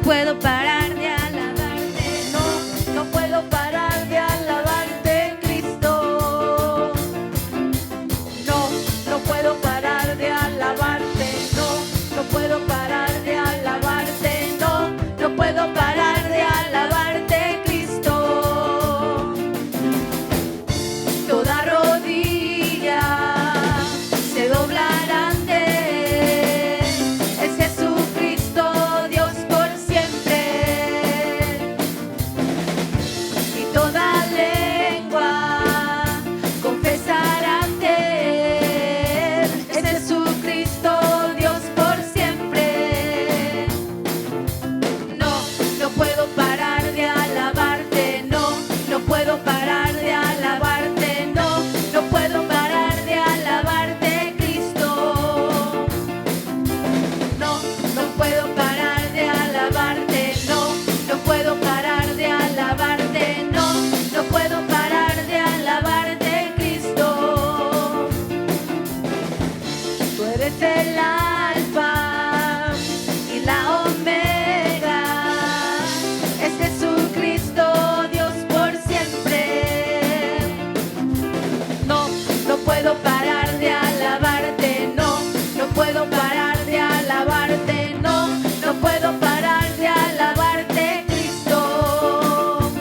puedo parar de alabarte, no puedo parar de alabarte, Cristo. No puedo parar de alabarte, no puedo parar de alabarte, no puedo parar de alabarte, Cristo. Toda rodilla se doblará ante es Jesucristo, Dios por siempre. Y toda lengua confesará ante Él es Jesucristo, Dios por siempre. No puedo parar de alabarte, no puedo parar de alabarte, no puedo parar de alabarte, Cristo. No puedo parar de alabarte, no puedo parar de alabarte, no puedo parar de alabarte, Cristo. Tú eres el alfa y la omega, es Jesucristo, Dios por siempre. No puedo parar de alabarte, no puedo parar de alabarte, no puedo parar de alabarte, Cristo.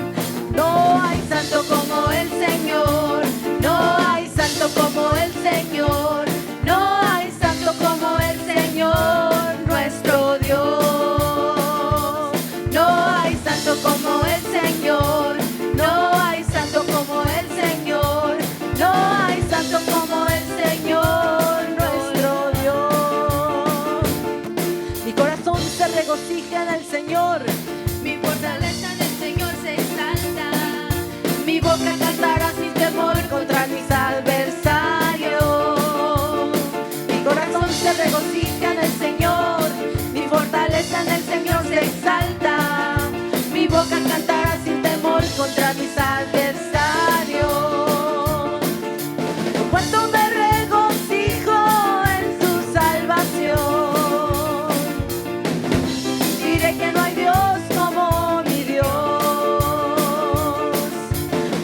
No hay santo como el Señor, no hay santo como el Señor, no hay santo como el Señor, nuestro Dios. No hay santo como el Señor, no hay santo como el Señor, no hay santo como el Señor, nuestro Dios. Mi corazón se regocija en el Señor, mi fortaleza en el Señor se exalta. Mi boca cantará sin temor contra mis adversarios. Mi corazón se regocija en el Señor, mi fortaleza en el Señor se exalta. Mi boca cantará sin temor contra mis adversarios. Por cuanto me regocijo en su salvación, diré que no hay Dios como mi Dios.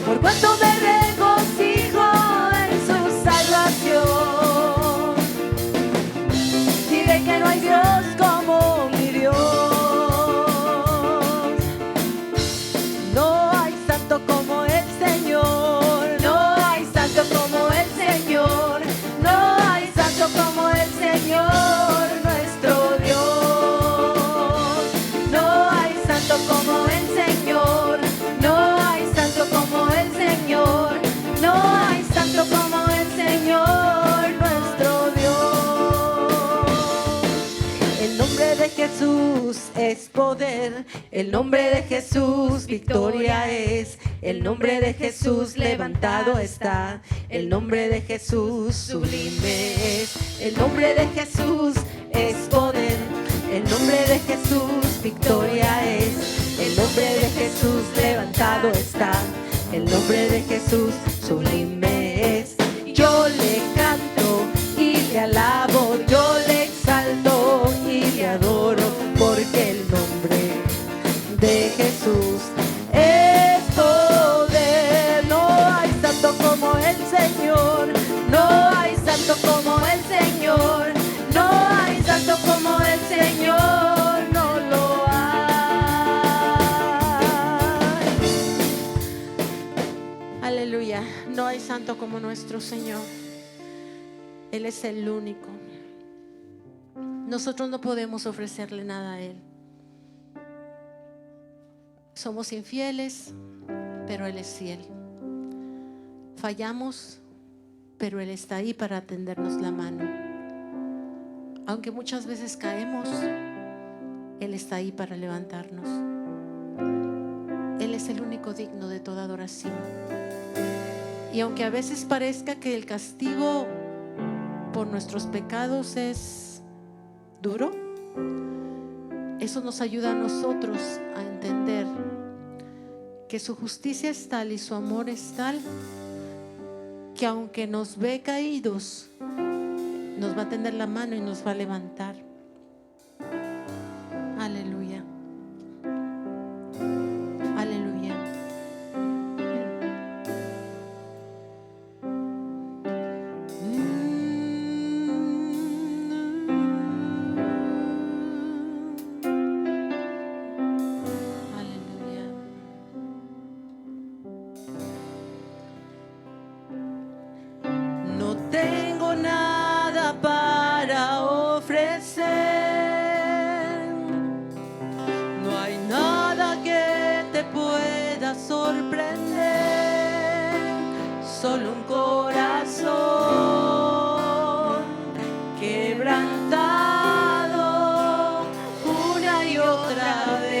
Por cuanto me regocijo en su salvación, diré que no hay Dios como mi Dios. No hay santo como el Señor, no hay santo como el Señor, no hay santo como el Señor, nuestro Dios. No hay santo como el Señor, no hay santo como el Señor, no hay santo como el Señor, nuestro Dios. El nombre de Jesús es poder, el nombre de Jesús victoria es, el nombre de Jesús levantado está, el nombre de Jesús sublime es, el nombre de Jesús es poder, el nombre de Jesús victoria es, el nombre de Jesús levantado está, el nombre de Jesús sublime es. Yo le canto y le alabo, yo le exalto y le adoro, porque el nombre de Jesús es poder. No hay santo como el Señor, no hay santo como el Señor, no hay santo como el Señor, no lo hay. Aleluya, no hay santo como nuestro Señor. Él es el único. Nosotros no podemos ofrecerle nada a Él. Somos infieles, pero Él es fiel. Fallamos, pero Él está ahí para tendernos la mano. Aunque muchas veces caemos, Él está ahí para levantarnos. Él es el único digno de toda adoración. Y aunque a veces parezca que el castigo por nuestros pecados es duro, eso nos ayuda a nosotros a entender que su justicia es tal y su amor es tal que aunque nos ve caídos, nos va a tender la mano y nos va a levantar. Aleluya. solo un corazón quebrantado una y otra vez.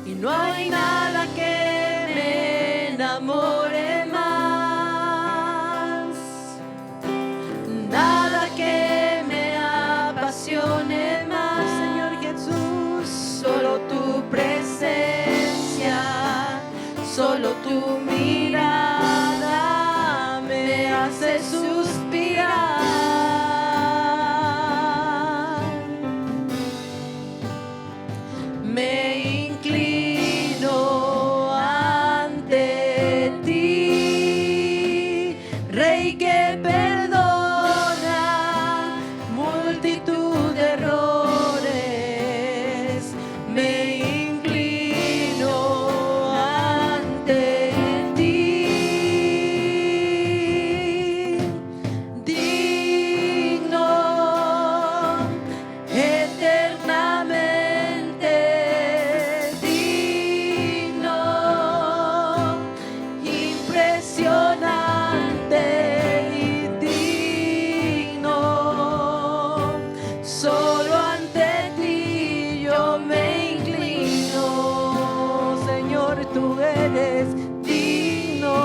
Y no hay nada que me enamore más, nada que me apasione más, Señor Jesús, solo tu presencia, solo tu mirada me hace suspirar. Me inclino ante ti, Rey que perdona multitud de errores. Me inclino ante ti, digno eternamente, digno, impresionante y digno. Solo ante ti yo me inclino, Señor, tú eres digno,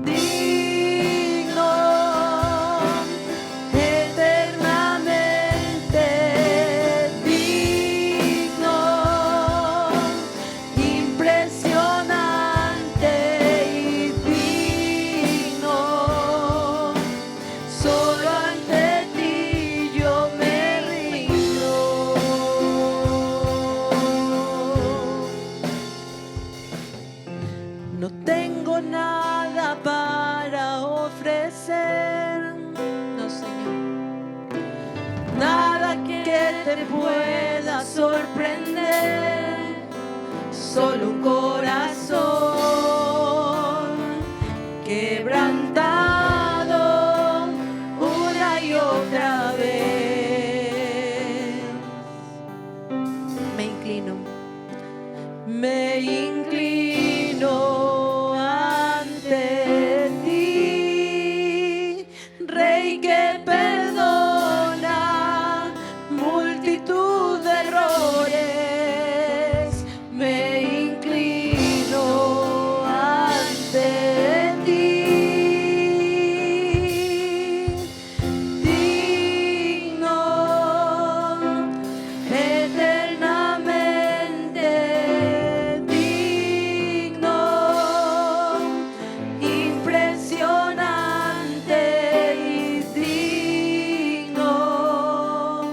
digno, eternamente digno, impresionante y digno. Solo ante ti yo me rindo. No tengo nada para ofrecer, no, Señor, nada que te pueda sorprender, solo un corazón quebrantado una y otra vez. Me inclino ante ti, Rey que perdona multitud de errores. Me inclino ante ti, digno eternamente, digno, impresionante y digno.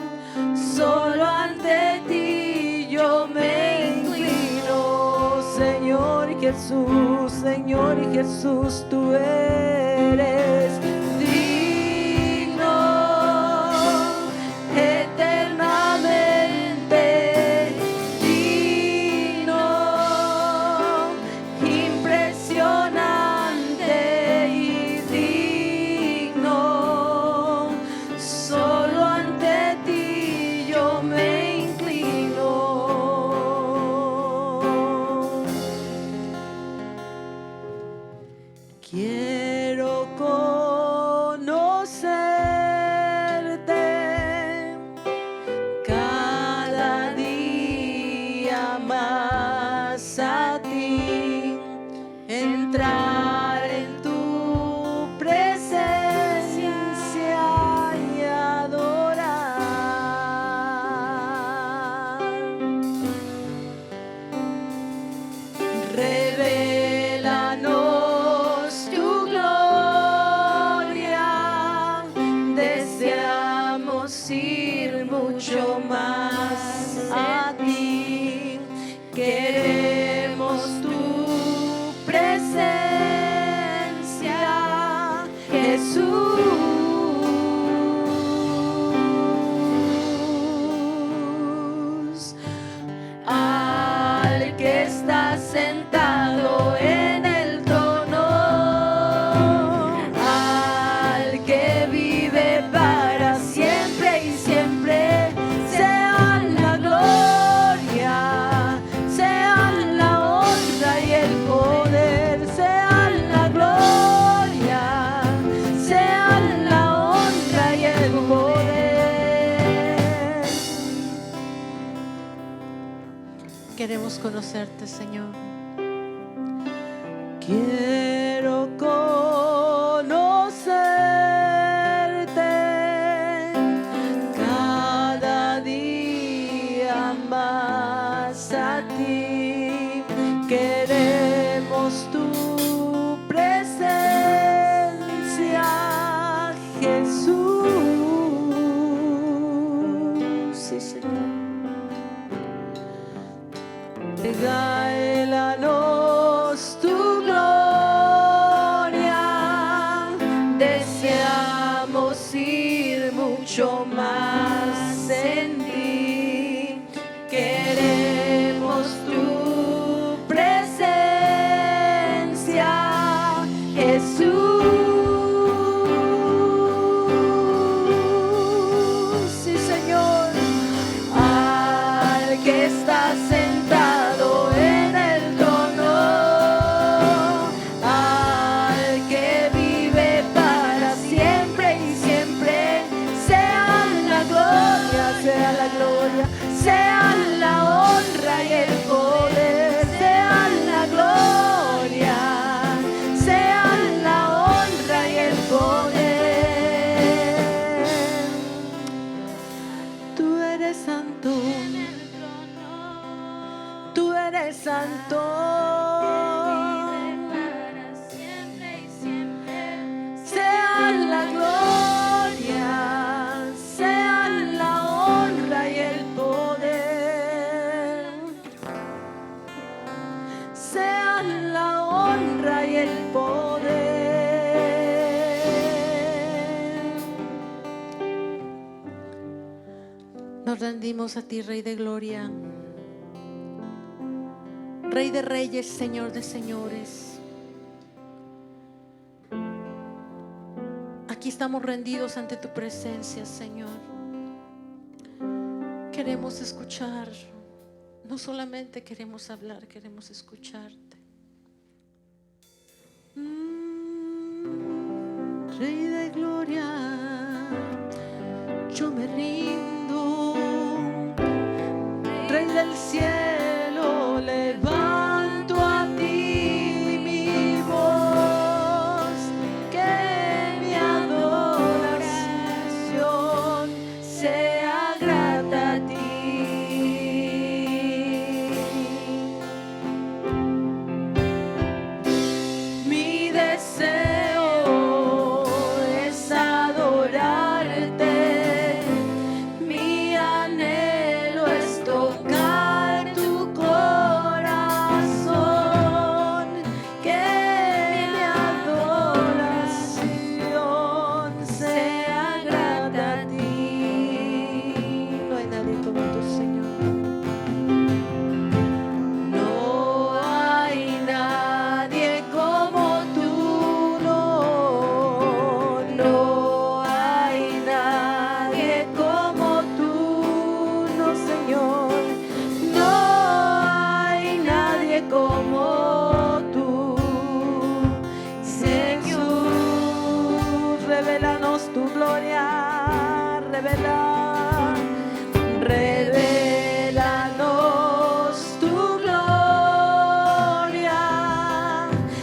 Solo ante ti yo me inclino, Señor Jesús, Señor Jesús, tú eres digno eternamente, digno, impresionante y digno. Solo ante ti yo me inclino. Quiero conocerte cada día más a ti, entrar en tu presencia y adorar. Revélanos tu gloria, deseamos ir mucho más a ti, que Queremos conocerte, Señor. Quiero conocerte cada día más a ti. Queremos tu presencia, Jesús. Sí, Señor. Regálanos tu gloria, deseamos ir mucho más en ti. Queremos tu presencia, Jesús. Sí, Señor. Al que está sentado en el trono, al que vive para siempre y siempre, sea la gloria, sea la honra y el poder, sea la gloria, sea la honra y el poder. Tú eres santo. Tú eres santo, sea la gloria, sea la honra y el poder, sea la honra y el poder. Nos rendimos a ti, Rey de Gloria, Rey de Reyes, Señor de Señores. Aquí estamos rendidos ante tu presencia, Señor. Queremos escuchar, no solamente queremos hablar, queremos escucharte. Rey de gloria, yo me rindo. Rey del cielo, levanto a ti mi voz, que mi adoración sea grata a ti. Mi deseo es adorarte, mi anhelo es tocar tu corazón, que mi adoración sea grata a ti. No hay nadie como tu Señor. No hay nadie como tú, no hay nadie como tú, no, Señor. No hay nadie como tú, Señor. Revélanos tu gloria, revélanos tu gloria.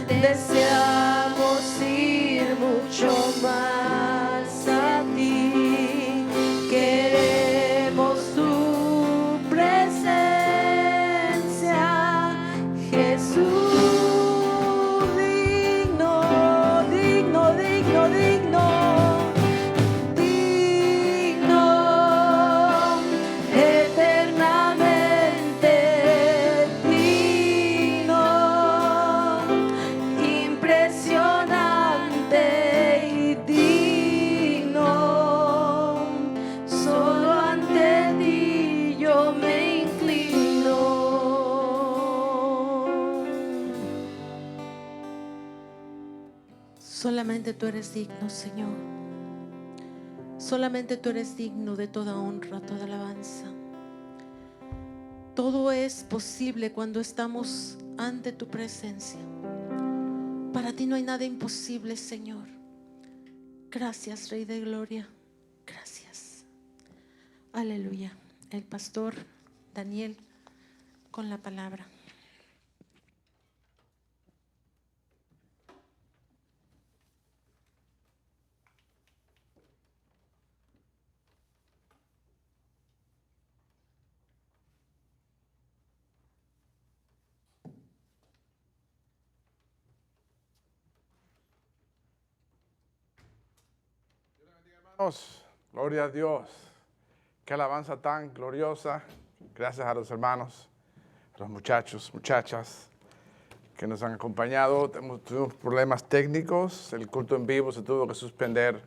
Deseamos ir mucho más a ti. Queremos tu presencia, Jesús. Digno, digno, digno, digno. Digno, eternamente digno, impresionante y digno. Solo ante ti yo me inclino. Solamente tú eres digno, Señor. Solamente tú eres digno de toda honra, toda alabanza. Todo es posible cuando estamos ante tu presencia. Para ti no hay nada imposible, Señor. Gracias, Rey de Gloria. Gracias. Aleluya. El pastor Daniel con la palabra. Gloria a Dios. Qué alabanza tan gloriosa. Gracias a los hermanos, a los muchachos, muchachas que nos han acompañado. Tuvimos problemas técnicos. El culto en vivo se tuvo que suspender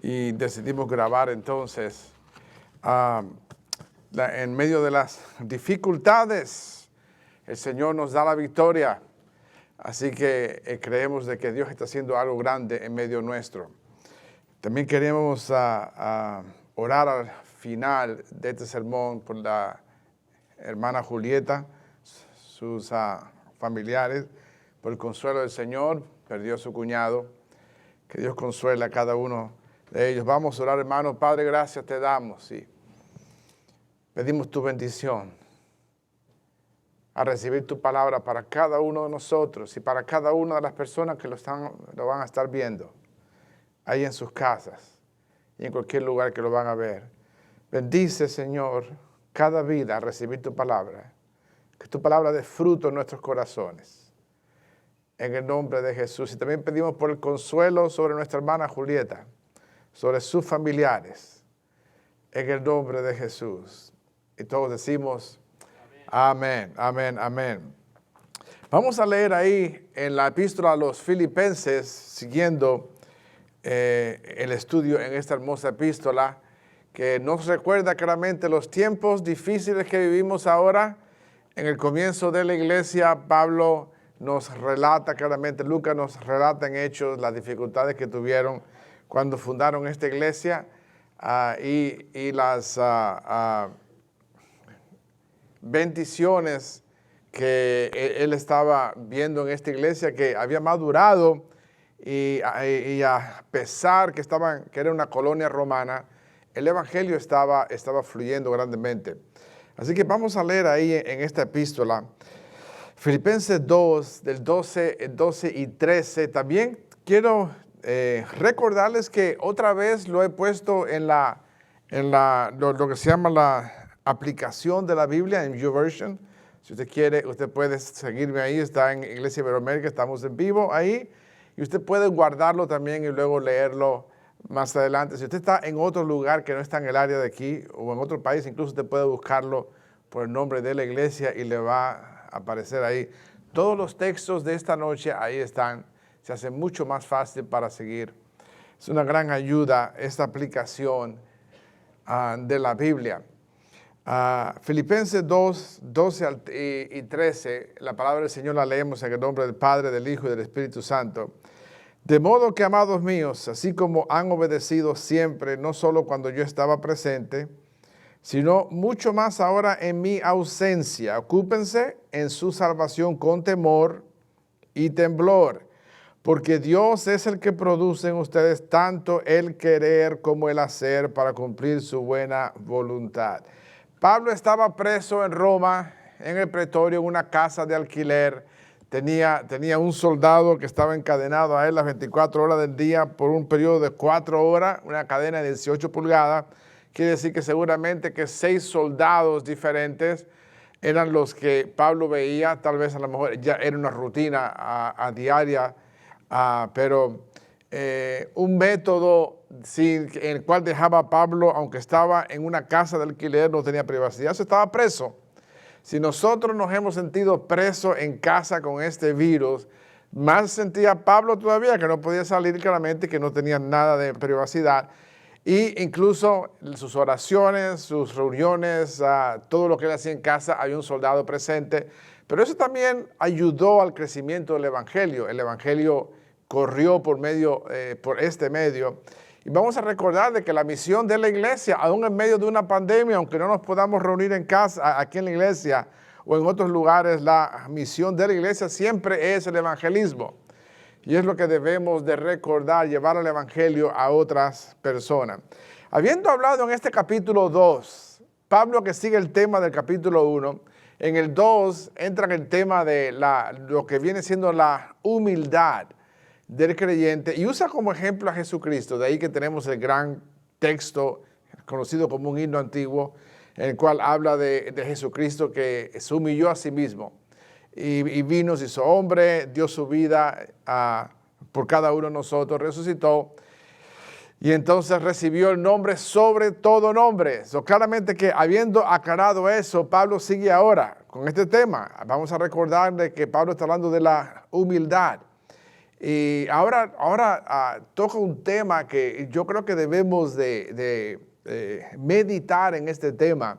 y decidimos grabar entonces. En medio de las dificultades, el Señor nos da la victoria. Así que creemos de que Dios está haciendo algo grande en medio nuestro. También queremos orar al final de este sermón por la hermana Julieta, sus familiares, por el consuelo del Señor. Perdió a su cuñado. Que Dios consuela a cada uno de ellos. Vamos a orar, hermanos. Padre, gracias te damos y pedimos tu bendición a recibir tu palabra para cada uno de nosotros y para cada una de las personas que lo van a estar viendo ahí en sus casas y en cualquier lugar que lo van a ver. Bendice, Señor, cada vida a recibir tu palabra. Que tu palabra dé fruto en nuestros corazones. En el nombre de Jesús. Y también pedimos por el consuelo sobre nuestra hermana Julieta, sobre sus familiares. En el nombre de Jesús. Y todos decimos, amén, amén, amén. Vamos a leer ahí en la epístola a los Filipenses, siguiendo el estudio en esta hermosa epístola, que nos recuerda claramente los tiempos difíciles que vivimos ahora. En el comienzo de la iglesia, Pablo nos relata claramente, Lucas nos relata en Hechos las dificultades que tuvieron cuando fundaron esta iglesia y las bendiciones que él estaba viendo en esta iglesia, que había madurado. Y a pesar que era una colonia romana, el evangelio estaba fluyendo grandemente. Así que vamos a leer ahí en esta epístola, Filipenses 2, del 12 y 13. También quiero recordarles que otra vez lo he puesto en lo que se llama la aplicación de la Biblia en YouVersion. Si usted quiere, usted puede seguirme ahí, está en Iglesia Iberoamérica, estamos en vivo ahí. Y usted puede guardarlo también y luego leerlo más adelante. Si usted está en otro lugar que no está en el área de aquí o en otro país, incluso usted puede buscarlo por el nombre de la iglesia y le va a aparecer ahí. Todos los textos de esta noche ahí están. Se hace mucho más fácil para seguir. Es una gran ayuda esta aplicación de la Biblia. Filipenses 2, 12 y 13, la palabra del Señor la leemos en el nombre del Padre, del Hijo y del Espíritu Santo. De modo que, amados míos, así como han obedecido siempre, no solo cuando yo estaba presente, sino mucho más ahora en mi ausencia, ocúpense en su salvación con temor y temblor, porque Dios es el que produce en ustedes tanto el querer como el hacer para cumplir su buena voluntad. Pablo estaba preso en Roma, en el pretorio, en una casa de alquiler. Tenía un soldado que estaba encadenado a él las 24 horas del día por un periodo de 4 horas, una cadena de 18 pulgadas. Quiere decir que seguramente que 6 soldados diferentes eran los que Pablo veía. Tal vez a lo mejor ya era una rutina diaria, pero un método en el cual dejaba a Pablo, aunque estaba en una casa de alquiler, no tenía privacidad, se estaba preso. Si nosotros nos hemos sentido presos en casa con este virus, más sentía Pablo todavía, que no podía salir claramente, que no tenía nada de privacidad. Y incluso sus oraciones, sus reuniones, todo lo que él hacía en casa, había un soldado presente. Pero eso también ayudó al crecimiento del evangelio. El evangelio corrió por este medio. Y vamos a recordar de que la misión de la iglesia, aún en medio de una pandemia, aunque no nos podamos reunir en casa, aquí en la iglesia o en otros lugares, la misión de la iglesia siempre es el evangelismo. Y es lo que debemos de recordar, llevar el evangelio a otras personas. Habiendo hablado en este capítulo 2, Pablo, que sigue el tema del capítulo 1, En el 2 entra en el tema de lo que viene siendo la humildad del creyente y usa como ejemplo a Jesucristo. De ahí que tenemos el gran texto conocido como un himno antiguo, en el cual habla de Jesucristo que se humilló a sí mismo y vino, se hizo hombre, dio su vida por cada uno de nosotros, resucitó y entonces recibió el nombre sobre todo nombre. Claramente que habiendo aclarado eso, Pablo sigue ahora con este tema. Vamos a recordar de que Pablo está hablando de la humildad. Y ahora toca un tema que yo creo que debemos de meditar en este tema,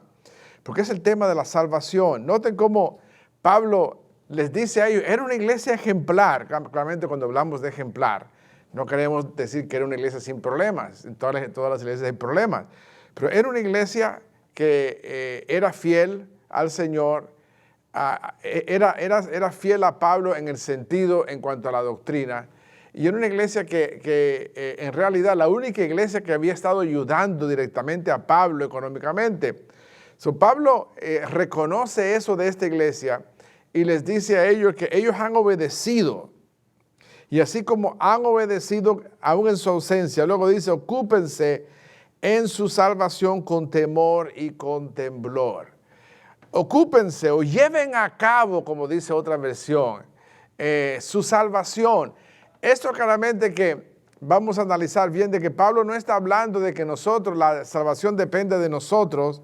porque es el tema de la salvación. Noten cómo Pablo les dice a ellos, era una iglesia ejemplar. Claramente cuando hablamos de ejemplar, no queremos decir que era una iglesia sin problemas. En todas las iglesias hay problemas. Pero era una iglesia que era fiel al Señor, era fiel a Pablo en el sentido en cuanto a la doctrina. Y era una iglesia que en realidad la única iglesia que había estado ayudando directamente a Pablo económicamente. Pablo reconoce eso de esta iglesia y les dice a ellos que ellos han obedecido. Y así como han obedecido aún en su ausencia, luego dice, ocúpense en su salvación con temor y con temblor. Ocúpense o lleven a cabo, como dice otra versión, su salvación. Esto claramente que vamos a analizar bien, de que Pablo no está hablando de que nosotros, la salvación depende de nosotros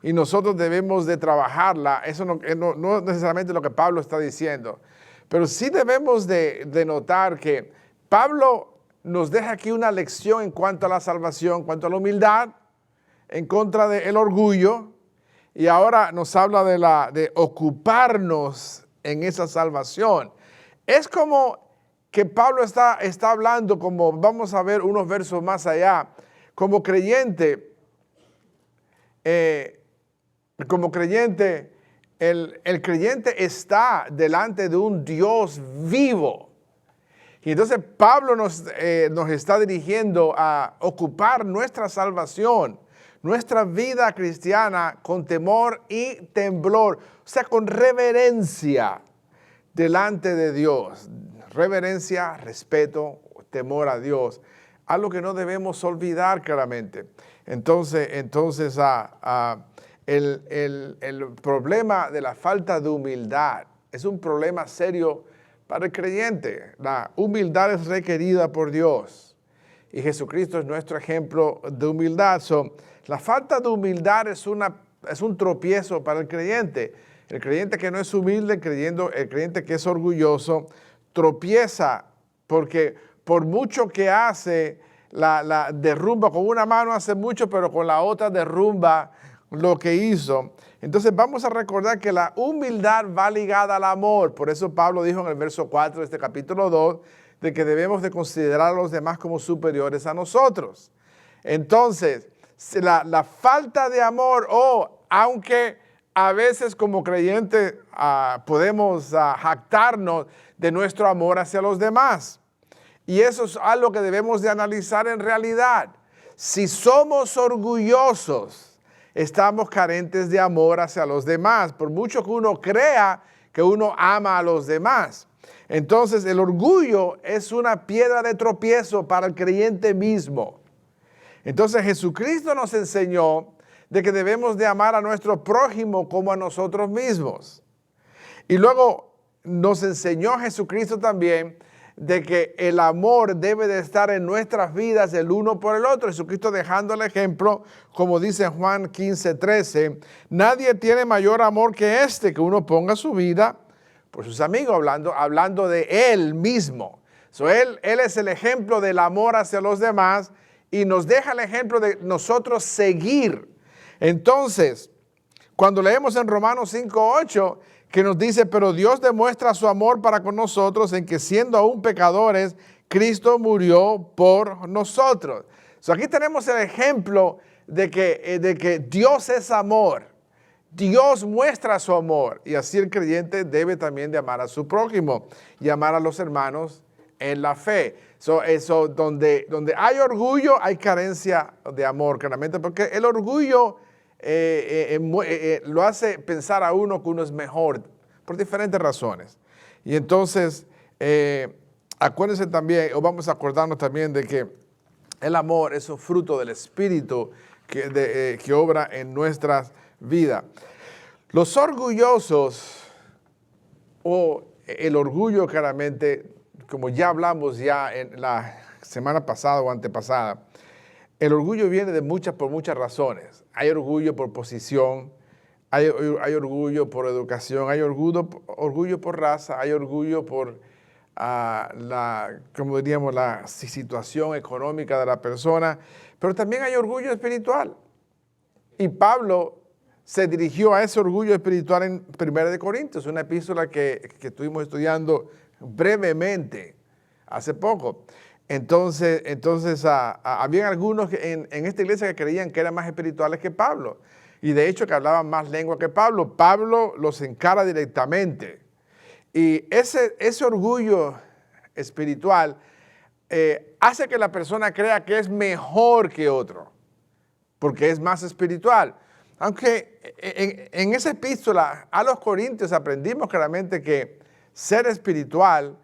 y nosotros debemos de trabajarla. Eso no es necesariamente lo que Pablo está diciendo. Pero sí debemos de notar que Pablo nos deja aquí una lección en cuanto a la salvación, en cuanto a la humildad, en contra del orgullo, y ahora nos habla de ocuparnos en esa salvación. Es como que Pablo está hablando, como vamos a ver unos versos más allá, como creyente, el creyente está delante de un Dios vivo. Y entonces Pablo nos está dirigiendo a ocupar nuestra salvación, nuestra vida cristiana con temor y temblor, o sea, con reverencia delante de Dios. Reverencia, respeto, temor a Dios, algo que no debemos olvidar claramente. Entonces el problema de la falta de humildad es un problema serio para el creyente. La humildad es requerida por Dios y Jesucristo es nuestro ejemplo de humildad. La falta de humildad es un tropiezo para el creyente. El creyente que no es humilde, el creyente que es orgulloso, tropieza porque por mucho que hace, la derrumba. Con una mano hace mucho, pero con la otra derrumba lo que hizo. Entonces vamos a recordar que la humildad va ligada al amor. Por eso Pablo dijo en el verso 4 de este capítulo 2, de que debemos de considerar a los demás como superiores a nosotros. Entonces, la falta de amor, aunque a veces como creyentes podemos jactarnos de nuestro amor hacia los demás. Y eso es algo que debemos de analizar en realidad. Si somos orgullosos, estamos carentes de amor hacia los demás, por mucho que uno crea que uno ama a los demás. Entonces, el orgullo es una piedra de tropiezo para el creyente mismo. Entonces, Jesucristo nos enseñó de que debemos de amar a nuestro prójimo como a nosotros mismos. Y luego nos enseñó Jesucristo también de que el amor debe de estar en nuestras vidas el uno por el otro. Jesucristo dejando el ejemplo, como dice Juan 15:13, nadie tiene mayor amor que este, que uno ponga su vida por sus amigos, hablando de Él mismo. Él es el ejemplo del amor hacia los demás y nos deja el ejemplo de nosotros seguir. Entonces, cuando leemos en Romanos 5:8, que nos dice, pero Dios demuestra su amor para con nosotros en que siendo aún pecadores, Cristo murió por nosotros. Aquí tenemos el ejemplo de que Dios es amor. Dios muestra su amor y así el creyente debe también de amar a su prójimo y amar a los hermanos en la fe. Donde hay orgullo, hay carencia de amor, claramente, porque el orgullo lo hace pensar a uno que uno es mejor por diferentes razones. Y entonces, acuérdense también, o vamos a acordarnos también de que el amor es un fruto del Espíritu que obra en nuestras vidas. Los orgullosos, o el orgullo claramente, como ya hablamos ya en la semana pasada o antepasada, el orgullo viene por muchas razones. Hay orgullo por posición, hay orgullo por educación, hay orgullo por raza, hay orgullo por como diríamos, la situación económica de la persona, pero también hay orgullo espiritual. Y Pablo se dirigió a ese orgullo espiritual en 1 Corintios, una epístola que estuvimos estudiando brevemente hace poco. Entonces habían algunos en esta iglesia que creían que eran más espirituales que Pablo, y de hecho que hablaban más lengua que Pablo. Pablo los encara directamente. Y ese orgullo espiritual hace que la persona crea que es mejor que otro, porque es más espiritual. Aunque en esa epístola a los Corintios aprendimos claramente que ser espiritual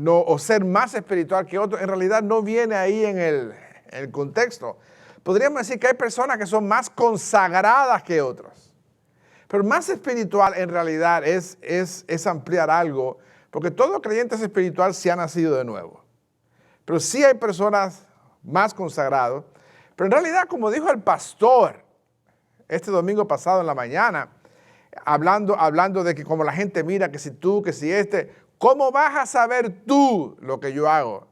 o ser más espiritual que otro en realidad no viene ahí en el contexto. Podríamos decir que hay personas que son más consagradas que otros. Pero más espiritual en realidad es ampliar algo, porque todo creyente es espiritual si ha nacido de nuevo. Pero sí hay personas más consagradas. Pero en realidad, como dijo el pastor este domingo pasado en la mañana, hablando de que como la gente mira, que si tú, que si ¿cómo vas a saber tú lo que yo hago?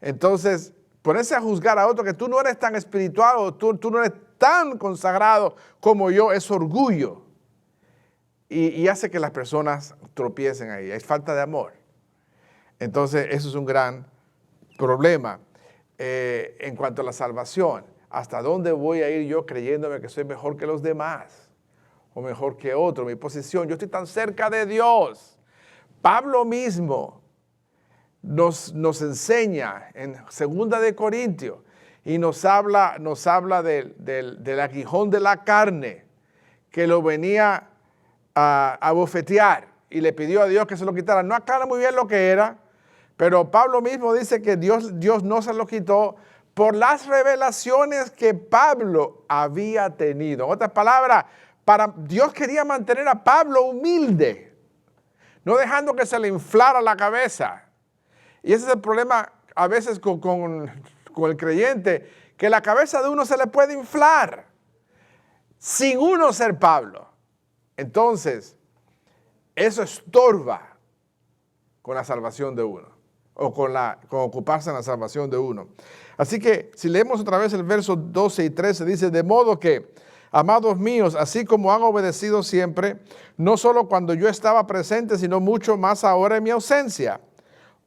Entonces, ponerse a juzgar a otro que tú no eres tan espiritual o tú no eres tan consagrado como yo, es orgullo. Y hace que las personas tropiecen ahí. Es falta de amor. Entonces, eso es un gran problema en cuanto a la salvación. ¿Hasta dónde voy a ir yo creyéndome que soy mejor que los demás? O mejor que otro, mi posición. Yo estoy tan cerca de Dios. Pablo mismo nos enseña en 2 de Corintios y nos habla del aguijón de la carne que lo venía a bofetear y le pidió a Dios que se lo quitara. No aclara muy bien lo que era, pero Pablo mismo dice que Dios no se lo quitó por las revelaciones que Pablo había tenido. En otras palabras, Dios quería mantener a Pablo humilde, no dejando que se le inflara la cabeza. Y ese es el problema a veces con el creyente, que la cabeza de uno se le puede inflar sin uno ser Pablo. Entonces, eso estorba con la salvación de uno, o con ocuparse en la salvación de uno. Así que, si leemos otra vez el verso 12 y 13, dice, de modo que, amados míos, así como han obedecido siempre, no solo cuando yo estaba presente, sino mucho más ahora en mi ausencia,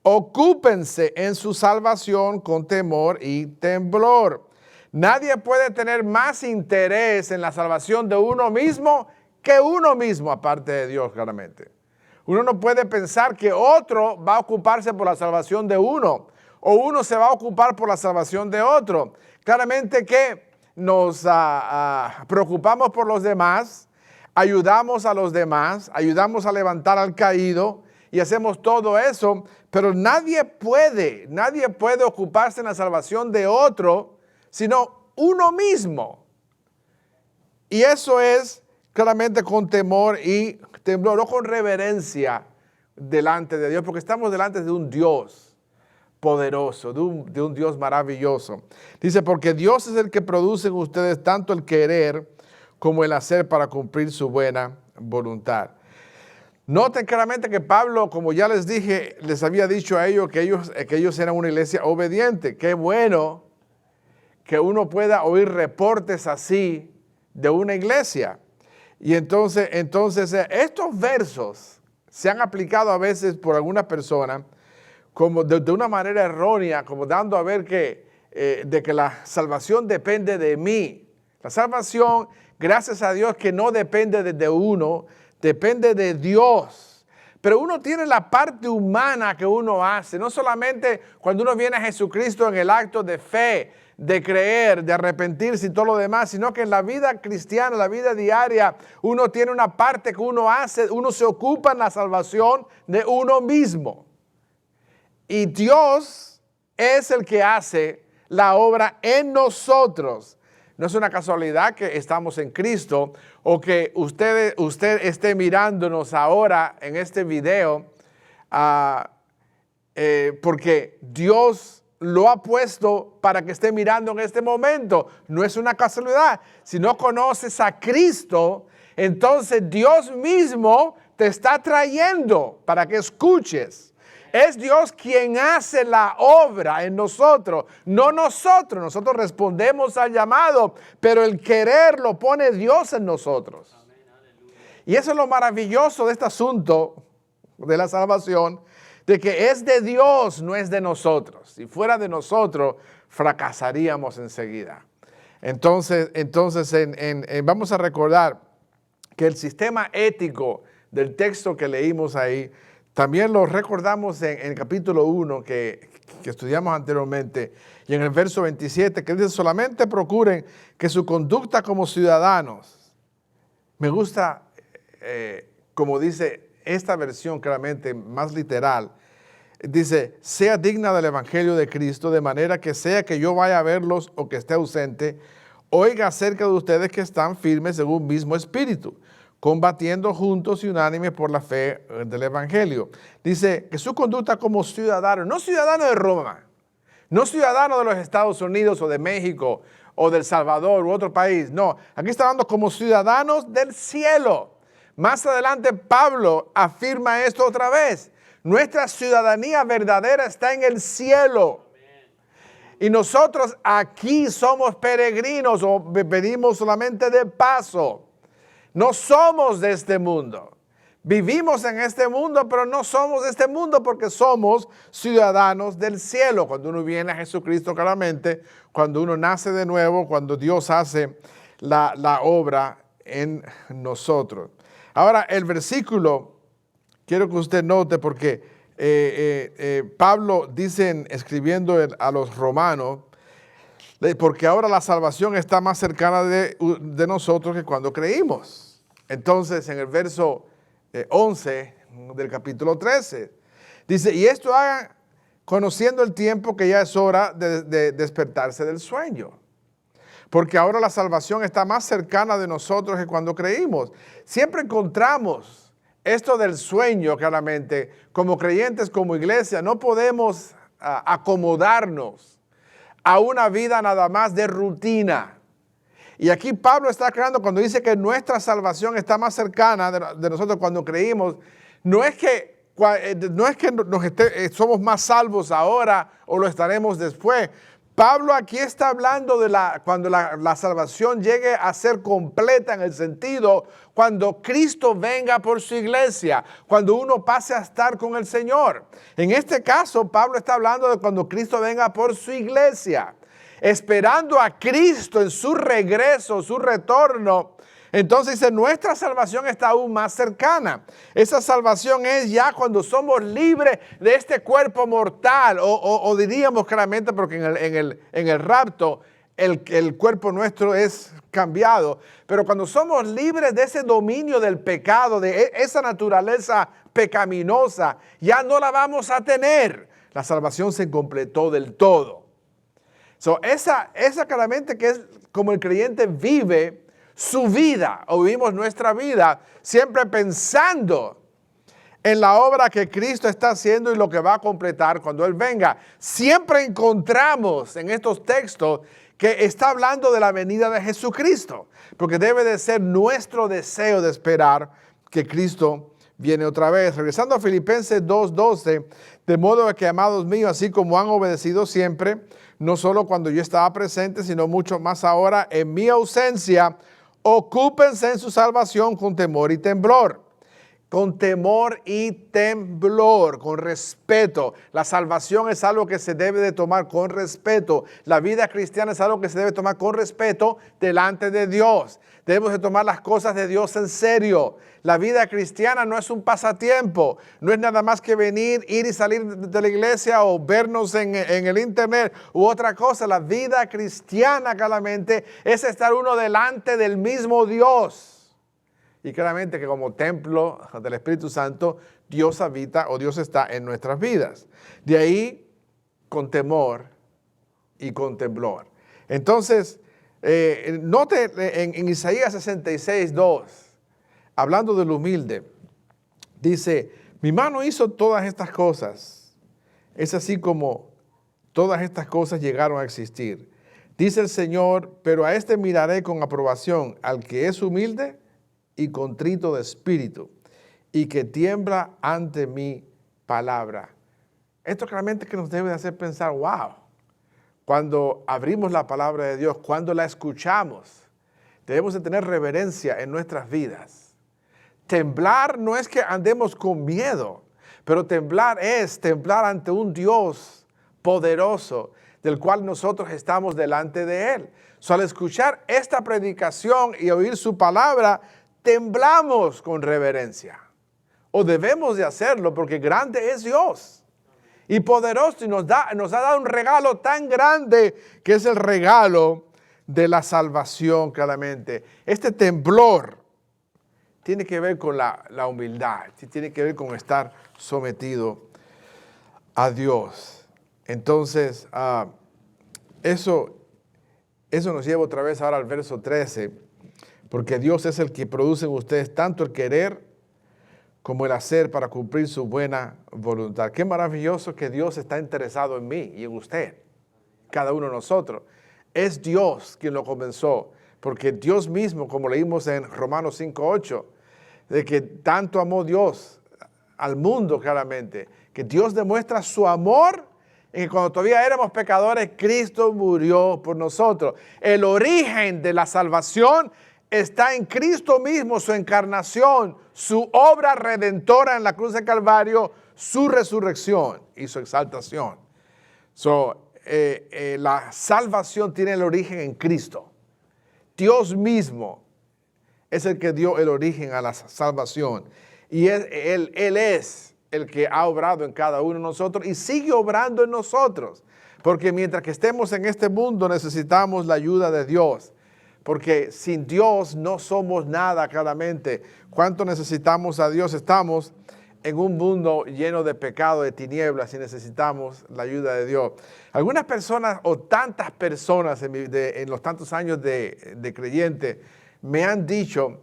ocúpense en su salvación con temor y temblor. Nadie puede tener más interés en la salvación de uno mismo que uno mismo, aparte de Dios, claramente. Uno no puede pensar que otro va a ocuparse por la salvación de uno, o uno se va a ocupar por la salvación de otro. Claramente que nos preocupamos por los demás, ayudamos a los demás, ayudamos a levantar al caído y hacemos todo eso, pero nadie puede ocuparse en la salvación de otro, sino uno mismo. Y eso es claramente con temor y temblor, no con reverencia delante de Dios, porque estamos delante de un Dios poderoso, de un Dios maravilloso. Dice, porque Dios es el que produce en ustedes tanto el querer como el hacer para cumplir su buena voluntad. Noten claramente que Pablo, como ya les dije, les había dicho a ellos que ellos eran una iglesia obediente. Qué bueno que uno pueda oír reportes así de una iglesia. Y entonces estos versos se han aplicado a veces por alguna persona como de una manera errónea, como dando a ver de que la salvación depende de mí. La salvación, gracias a Dios, que no depende de uno, depende de Dios. Pero uno tiene la parte humana que uno hace, no solamente cuando uno viene a Jesucristo en el acto de fe, de creer, de arrepentirse y todo lo demás, sino que en la vida cristiana, la vida diaria, uno tiene una parte que uno hace, uno se ocupa en la salvación de uno mismo. Y Dios es el que hace la obra en nosotros. No es una casualidad que estamos en Cristo o que usted esté mirándonos ahora en este video, porque Dios lo ha puesto para que esté mirando en este momento. No es una casualidad. Si no conoces a Cristo, entonces Dios mismo te está trayendo para que escuches. Es Dios quien hace la obra en nosotros, no nosotros. Nosotros respondemos al llamado, pero el querer lo pone Dios en nosotros. Y eso es lo maravilloso de este asunto de la salvación, de que es de Dios, no es de nosotros. Si fuera de nosotros, fracasaríamos enseguida. Entonces vamos a recordar que el sistema ético del texto que leímos ahí, también lo recordamos en el capítulo 1 que estudiamos anteriormente, y en el verso 27, que dice: solamente procuren que su conducta como ciudadanos, me gusta como dice esta versión claramente más literal, dice: sea digna del evangelio de Cristo, de manera que sea que yo vaya a verlos o que esté ausente, oiga acerca de ustedes que están firmes según mismo espíritu, combatiendo juntos y unánimes por la fe del evangelio. Dice que su conducta como ciudadano, no ciudadano de Roma, no ciudadano de los Estados Unidos o de México o del Salvador u otro país, no, aquí está hablando como ciudadanos del cielo. Más adelante Pablo afirma esto otra vez: nuestra ciudadanía verdadera está en el cielo. Y nosotros aquí somos peregrinos o venimos solamente de paso. No somos de este mundo. Vivimos en este mundo, pero no somos de este mundo porque somos ciudadanos del cielo. Cuando uno viene a Jesucristo, claramente, cuando uno nace de nuevo, cuando Dios hace la obra en nosotros. Ahora, el versículo, quiero que usted note porque Pablo dice, escribiendo a los romanos, porque ahora la salvación está más cercana de nosotros que cuando creímos. Entonces, en el verso 11 del capítulo 13, dice: y esto hagan conociendo el tiempo que ya es hora de despertarse del sueño. Porque ahora la salvación está más cercana de nosotros que cuando creímos. Siempre encontramos esto del sueño, claramente. Como creyentes, como iglesia, no podemos acomodarnos a una vida nada más de rutina. Y aquí Pablo está aclarando cuando dice que nuestra salvación está más cercana de nosotros cuando creímos. No es que somos más salvos ahora o lo estaremos después. Pablo aquí está hablando de cuando la salvación llegue a ser completa, en el sentido cuando Cristo venga por su iglesia, cuando uno pase a estar con el Señor. En este caso, Pablo está hablando de cuando Cristo venga por su iglesia, esperando a Cristo en su regreso, su retorno. Entonces dice: nuestra salvación está aún más cercana. Esa salvación es ya cuando somos libres de este cuerpo mortal, o diríamos claramente, porque en el rapto el cuerpo nuestro es cambiado. Pero cuando somos libres de ese dominio del pecado, de esa naturaleza pecaminosa, ya no la vamos a tener. La salvación se completó del todo. Esa claramente que es como el creyente vive su vida, o vivimos nuestra vida, siempre pensando en la obra que Cristo está haciendo y lo que va a completar cuando Él venga. Siempre encontramos en estos textos que está hablando de la venida de Jesucristo, porque debe de ser nuestro deseo de esperar que Cristo viene otra vez. Regresando a Filipenses 2:12, de modo que, amados míos, así como han obedecido siempre, no solo cuando yo estaba presente, sino mucho más ahora en mi ausencia, ocúpense en su salvación con temor y temblor. con temor y temblor, con respeto. La salvación es algo que se debe de tomar con respeto. La vida cristiana es algo que se debe tomar con respeto delante de Dios. Debemos de tomar las cosas de Dios en serio. La vida cristiana no es un pasatiempo, no es nada más que venir, ir y salir de la iglesia o vernos en el internet u otra cosa. La vida cristiana claramente es estar uno delante del mismo Dios. Y claramente que como templo del Espíritu Santo, Dios habita o Dios está en nuestras vidas. De ahí, con temor y con temblor. Entonces, note en Isaías 66:2, hablando del humilde, dice, mi mano hizo todas estas cosas. Es así como todas estas cosas llegaron a existir. Dice el Señor, pero a este miraré con aprobación, al que es humilde y contrito de espíritu, y que tiembla ante mi palabra. Esto claramente que nos debe de hacer pensar, wow, cuando abrimos la palabra de Dios, cuando la escuchamos, debemos de tener reverencia en nuestras vidas. Temblar no es que andemos con miedo, pero temblar es temblar ante un Dios poderoso, del cual nosotros estamos delante de Él. So, al escuchar esta predicación y oír su palabra, temblamos con reverencia, o debemos de hacerlo porque grande es Dios y poderoso y nos ha dado un regalo tan grande que es el regalo de la salvación claramente. Este temblor tiene que ver con la humildad, tiene que ver con estar sometido a Dios. Entonces, eso nos lleva otra vez ahora al verso 13. Porque Dios es el que produce en ustedes tanto el querer como el hacer para cumplir su buena voluntad. Qué maravilloso que Dios está interesado en mí y en usted, cada uno de nosotros. Es Dios quien lo comenzó, porque Dios mismo, como leímos en Romanos 5:8, de que tanto amó Dios al mundo claramente, que Dios demuestra su amor en que cuando todavía éramos pecadores, Cristo murió por nosotros. El origen de la salvación está en Cristo mismo, su encarnación, su obra redentora en la cruz de Calvario, su resurrección y su exaltación. La salvación tiene el origen en Cristo. Dios mismo es el que dio el origen a la salvación. Y Él es el que ha obrado en cada uno de nosotros y sigue obrando en nosotros. Porque mientras que estemos en este mundo necesitamos la ayuda de Dios. Porque sin Dios no somos nada claramente. ¿Cuánto necesitamos a Dios? Estamos en un mundo lleno de pecado, de tinieblas y necesitamos la ayuda de Dios. Algunas personas o tantas personas en los tantos años de creyente me han dicho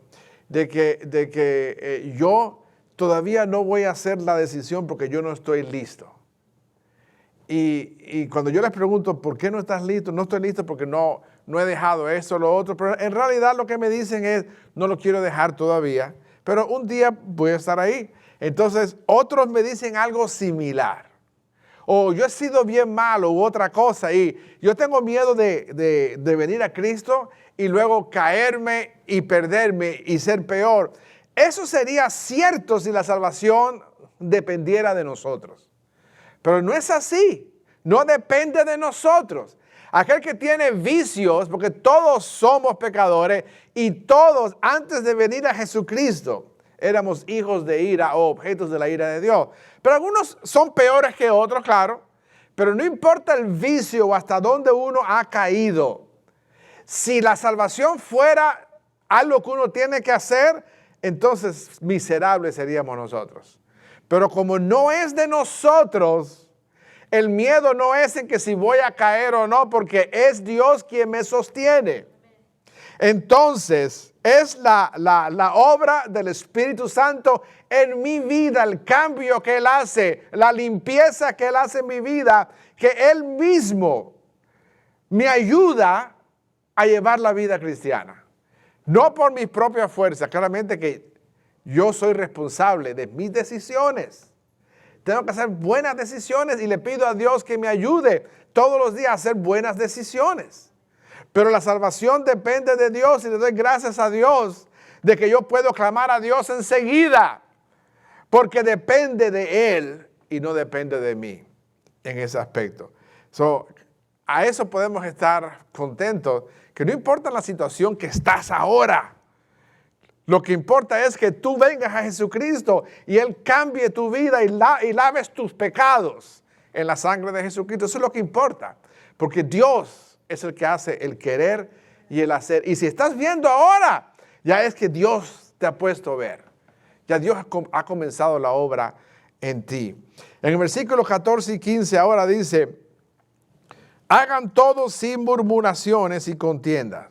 de que yo todavía no voy a hacer la decisión porque yo no estoy listo. Y cuando yo les pregunto, ¿por qué no estás listo? No estoy listo porque no he dejado eso o lo otro. Pero en realidad lo que me dicen es, no lo quiero dejar todavía, pero un día voy a estar ahí. Entonces, otros me dicen algo similar. O yo he sido bien malo u otra cosa y yo tengo miedo de venir a Cristo y luego caerme y perderme y ser peor. Eso sería cierto si la salvación dependiera de nosotros. Pero no es así. No depende de nosotros. Aquel que tiene vicios, porque todos somos pecadores y todos antes de venir a Jesucristo éramos hijos de ira o objetos de la ira de Dios. Pero algunos son peores que otros, claro. Pero no importa el vicio o hasta dónde uno ha caído. Si la salvación fuera algo que uno tiene que hacer, entonces miserables seríamos nosotros. Pero como no es de nosotros, el miedo no es en que si voy a caer o no, porque es Dios quien me sostiene. Entonces, es la obra del Espíritu Santo en mi vida, el cambio que Él hace, la limpieza que Él hace en mi vida, que Él mismo me ayuda a llevar la vida cristiana. No por mis propias fuerzas, claramente que yo soy responsable de mis decisiones. Tengo que hacer buenas decisiones y le pido a Dios que me ayude todos los días a hacer buenas decisiones. Pero la salvación depende de Dios y le doy gracias a Dios de que yo puedo clamar a Dios enseguida. porque depende de Él y no depende de mí en ese aspecto. A eso podemos estar contentos, que no importa la situación que estás ahora. Lo que importa es que tú vengas a Jesucristo y Él cambie tu vida y laves tus pecados en la sangre de Jesucristo. Eso es lo que importa, porque Dios es el que hace el querer y el hacer. Y si estás viendo ahora, ya es que Dios te ha puesto a ver. Ya Dios ha comenzado la obra en ti. En el versículo 14 y 15 ahora dice, hagan todo sin murmuraciones y contiendas,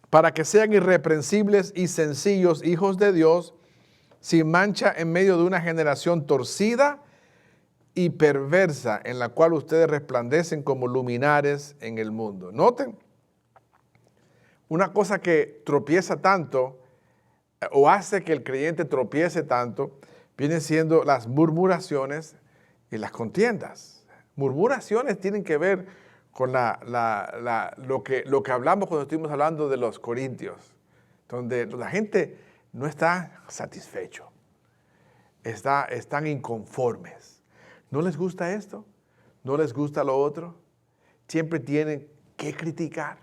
para que sean irreprensibles y sencillos hijos de Dios, sin mancha en medio de una generación torcida y perversa, en la cual ustedes resplandecen como luminares en el mundo. Noten, una cosa que tropieza tanto, o hace que el creyente tropiece tanto, vienen siendo las murmuraciones y las contiendas. Murmuraciones tienen que ver con lo que hablamos cuando estuvimos hablando de los Corintios, donde la gente no está satisfecho, están inconformes. ¿No les gusta esto? ¿No les gusta lo otro? Siempre tienen que criticar.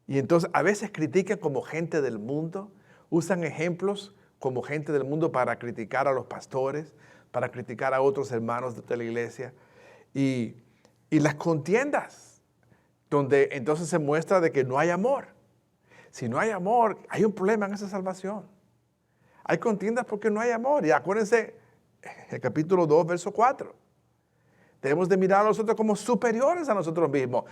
Y entonces a veces critican como gente del mundo, usan ejemplos como gente del mundo para criticar a los pastores, para criticar a otros hermanos de la iglesia. Y las contiendas, donde entonces se muestra de que no hay amor. Si no hay amor, hay un problema en esa salvación. Hay contiendas porque no hay amor. Y acuérdense, el capítulo 2, verso 4. Debemos de mirar a nosotros como superiores a nosotros mismos.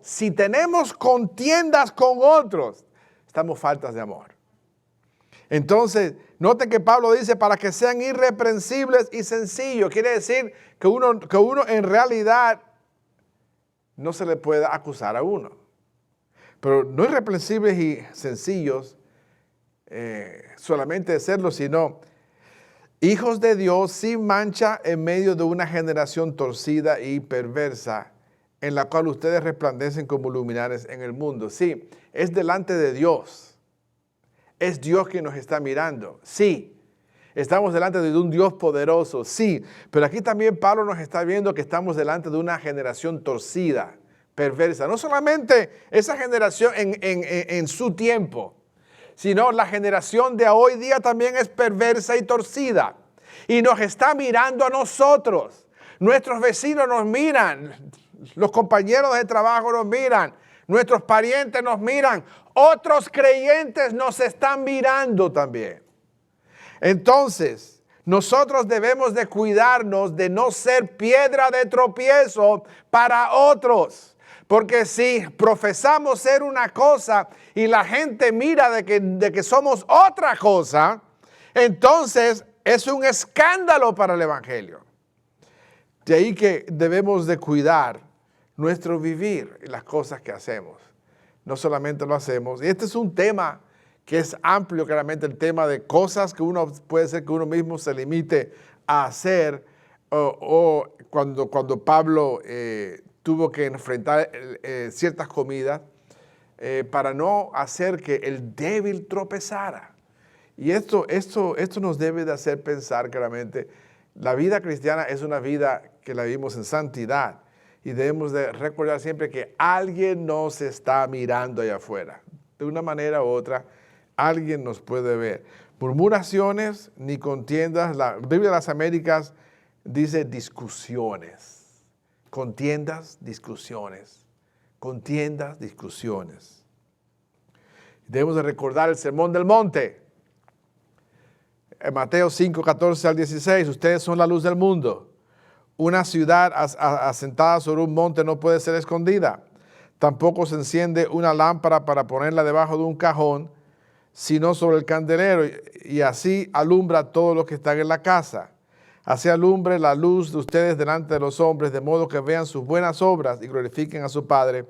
Si tenemos contiendas con otros, estamos faltas de amor. Entonces, noten que Pablo dice para que sean irreprensibles y sencillos. Quiere decir que uno en realidad no se le puede acusar a uno. Pero no irreprensibles y sencillos solamente de serlo, sino hijos de Dios sin mancha en medio de una generación torcida y perversa, en la cual ustedes resplandecen como luminares en el mundo. Sí, es delante de Dios. Es Dios quien nos está mirando. Sí, estamos delante de un Dios poderoso. Sí, pero aquí también Pablo nos está viendo que estamos delante de una generación torcida, perversa. No solamente esa generación en su tiempo, sino la generación de hoy día también es perversa y torcida. Y nos está mirando a nosotros. Nuestros vecinos nos miran. Los compañeros de trabajo nos miran. Nuestros parientes nos miran. Otros creyentes nos están mirando también. Entonces, nosotros debemos de cuidarnos de no ser piedra de tropiezo para otros. Porque si profesamos ser una cosa y la gente mira de que somos otra cosa, entonces es un escándalo para el evangelio. De ahí que debemos de cuidar nuestro vivir y las cosas que hacemos. No solamente lo hacemos. Y este es un tema que es amplio, claramente, el tema de cosas que puede ser que uno mismo se limite a hacer, o cuando Pablo tuvo que enfrentar ciertas comidas para no hacer que el débil tropezara. Y esto nos debe de hacer pensar claramente, la vida cristiana es una vida que la vivimos en santidad y debemos de recordar siempre que alguien nos está mirando allá afuera. De una manera u otra, alguien nos puede ver. Murmuraciones ni contiendas, la Biblia de las Américas dice discusiones. Contiendas, discusiones. Contiendas, discusiones. Debemos de recordar el Sermón del Monte. En Mateo 5, 14 al 16, ustedes son la luz del mundo. Una ciudad asentada sobre un monte no puede ser escondida. Tampoco se enciende una lámpara para ponerla debajo de un cajón, sino sobre el candelero, y así alumbra todo lo que están en la casa. Así alumbre la luz de ustedes delante de los hombres, de modo que vean sus buenas obras y glorifiquen a su Padre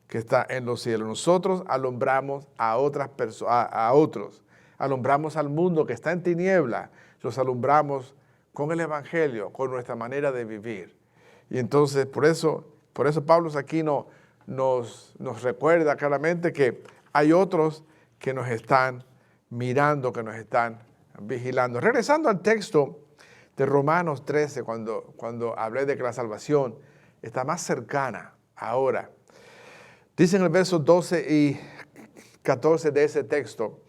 que está en los cielos. Nosotros alumbramos a otras personas, a otros. Alumbramos al mundo que está en tiniebla. Los alumbramos con el Evangelio, con nuestra manera de vivir. Y entonces, por eso Pablo aquí nos recuerda claramente que hay otros que nos están mirando, que nos están vigilando. Regresando al texto de Romanos 13, cuando hablé de que la salvación está más cercana ahora. Dice en el verso 12 y 14 de ese texto: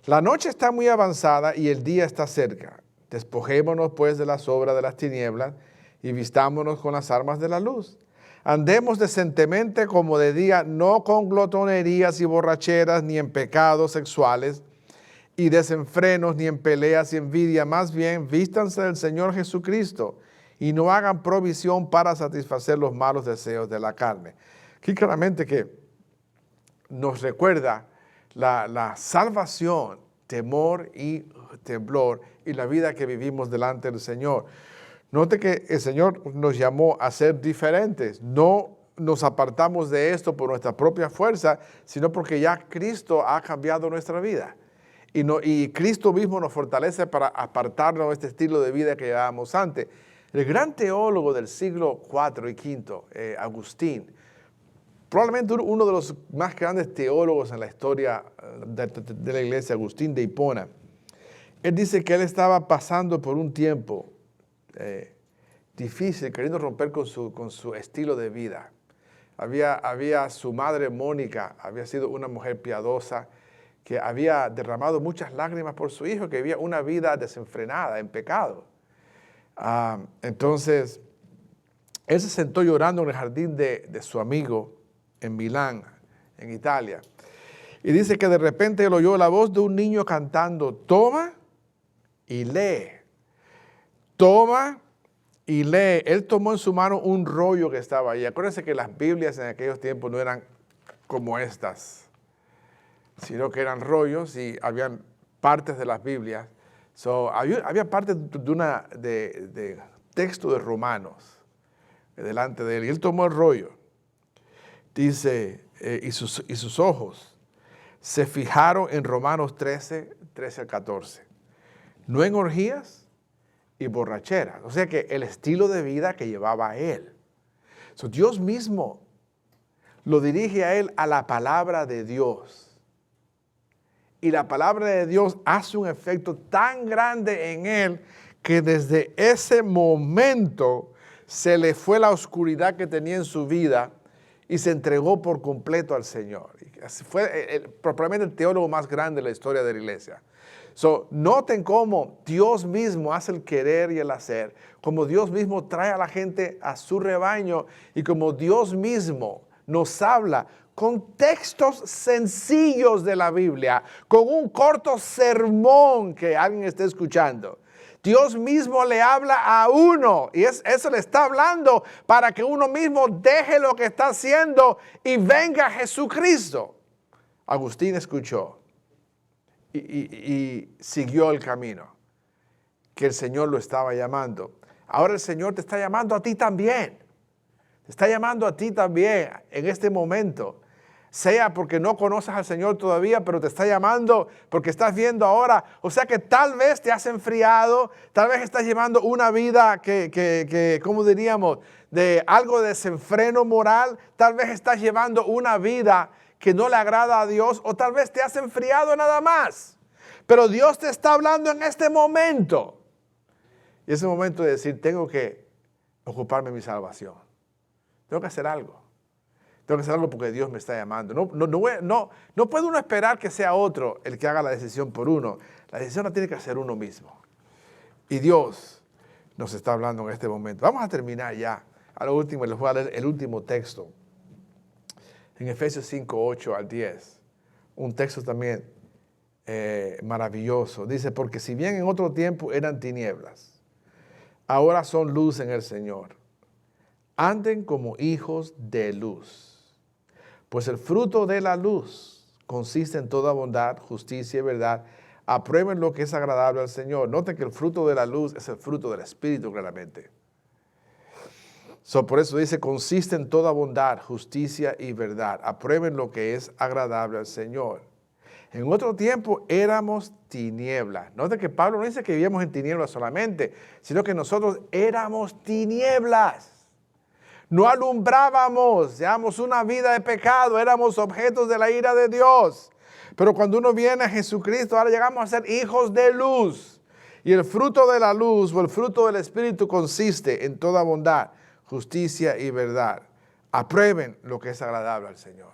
la noche está muy avanzada y el día está cerca. Despojémonos pues de las obras de las tinieblas y vistámonos con las armas de la luz. Andemos decentemente como de día, no con glotonerías y borracheras, ni en pecados sexuales y desenfrenos, ni en peleas y envidia. Más bien, vístanse del Señor Jesucristo y no hagan provisión para satisfacer los malos deseos de la carne. Aquí claramente que nos recuerda la salvación, temor y temblor y la vida que vivimos delante del Señor. Note que el Señor nos llamó a ser diferentes. No nos apartamos de esto por nuestra propia fuerza, sino porque ya Cristo ha cambiado nuestra vida. Y Cristo mismo nos fortalece para apartarnos de este estilo de vida que llevábamos antes. El gran teólogo del siglo IV y V, Agustín, probablemente uno de los más grandes teólogos en la historia de la iglesia, Agustín de Hipona, él dice que él estaba pasando por un tiempo difícil, queriendo romper con su estilo de vida. Había su madre Mónica, había sido una mujer piadosa, que había derramado muchas lágrimas por su hijo, que vivía una vida desenfrenada, en pecado. Entonces, él se sentó llorando en el jardín de su amigo en Milán, en Italia. Y dice que de repente él oyó la voz de un niño cantando: toma y lee. Toma y lee. Él tomó en su mano un rollo que estaba ahí. Acuérdense que las Biblias en aquellos tiempos no eran como estas, sino que eran rollos y habían partes de las Biblias. Había parte de texto de Romanos delante de él. Y él tomó el rollo. Dice, y sus ojos se fijaron en Romanos 13 al 14. No en orgías y borracheras. O sea que el estilo de vida que llevaba él. Dios mismo lo dirige a él a la palabra de Dios. Y la palabra de Dios hace un efecto tan grande en él que desde ese momento se le fue la oscuridad que tenía en su vida y se entregó por completo al Señor. Fue probablemente el teólogo más grande de la historia de la iglesia. Noten cómo Dios mismo hace el querer y el hacer, como Dios mismo trae a la gente a su rebaño y como Dios mismo nos habla con textos sencillos de la Biblia, con un corto sermón que alguien esté escuchando. Dios mismo le habla a uno y eso le está hablando para que uno mismo deje lo que está haciendo y venga Jesucristo. Agustín escuchó y siguió el camino que el Señor lo estaba llamando. Ahora el Señor te está llamando a ti también. Te está llamando a ti también en este momento. Sea porque no conoces al Señor todavía, pero te está llamando porque estás viendo ahora. O sea que tal vez te has enfriado, tal vez estás llevando una vida que ¿cómo diríamos? De algo de desenfreno moral. Tal vez estás llevando una vida que no le agrada a Dios, o tal vez te has enfriado nada más. Pero Dios te está hablando en este momento. Y es el momento de decir, tengo que ocuparme de mi salvación. Tengo que hacer algo. Tengo que hacer algo porque Dios me está llamando. No puede uno esperar que sea otro el que haga la decisión por uno. La decisión la tiene que hacer uno mismo. Y Dios nos está hablando en este momento. Vamos a terminar ya. A lo último, les voy a leer el último texto. En Efesios 5, 8 al 10. Un texto también maravilloso. Dice, porque si bien en otro tiempo eran tinieblas, ahora son luz en el Señor. Anden como hijos de luz. Pues el fruto de la luz consiste en toda bondad, justicia y verdad. Aprueben lo que es agradable al Señor. Noten que el fruto de la luz es el fruto del Espíritu claramente. Por eso dice, consiste en toda bondad, justicia y verdad. Aprueben lo que es agradable al Señor. En otro tiempo éramos tinieblas. Noten que Pablo no dice que vivíamos en tinieblas solamente, sino que nosotros éramos tinieblas. No alumbrábamos, llevamos una vida de pecado, éramos objetos de la ira de Dios. Pero cuando uno viene a Jesucristo, ahora llegamos a ser hijos de luz. Y el fruto de la luz o el fruto del Espíritu consiste en toda bondad, justicia y verdad. Aprueben lo que es agradable al Señor.